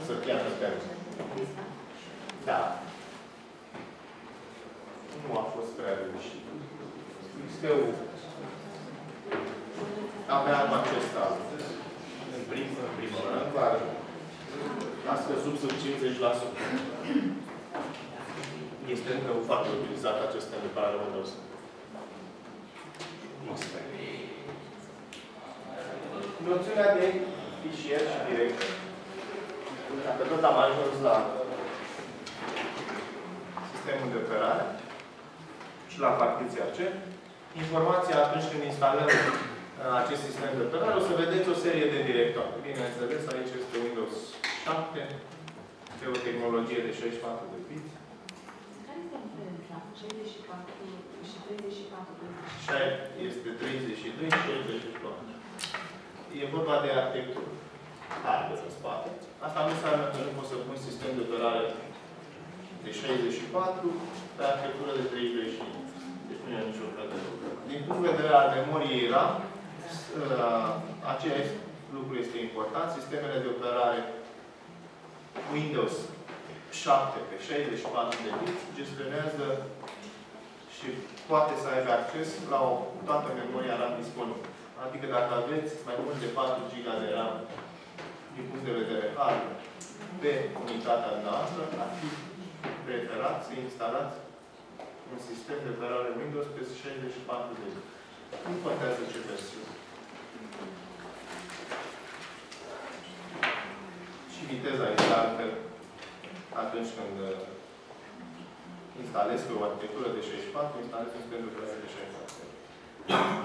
Să piată termen. Da. Nu a fost prea reușit. XP-ul avea acesta în primul rând, dar a scăzut sub 50%. Este încă foarte utilizat acest sistem de paralel Windows. Noțiunea de fișier și direct. Dacă tot am ajuns la sistemul de operare și la partiția C, informația atunci când instalăm acest sistem de operare, o să vedeți o serie de directoare. Bineînțeles, aici este Windows 7, pe o tehnologie de 64 de bits. Care este diferența? 64 și 34? Și este 32 și 64. E vorba de arhitectură. Hardware în spate. Asta nu înseamnă că nu poți să pun sistem de operare de 64 pe arhitectură de 35. Deci nu e nicio fel de lucru. Din punct de vedere al memoriei RAM, acest lucru este important. Sistemele de operare Windows 7 pe 64 de bits gestionează și poate să aibă acces la toată memoria RAM disponibilă. Adică dacă aveți mai mult de 4 GB de RAM din punct de vedere hardware pe unitatea noastră, ar fi preferat să instalați un sistem de operare Windows pe 64 de bits. Nu contează ce versiune. Și viteza este altă atunci când instalezi pe o arhitectură de 64, instalezi un sistem de operare de 64.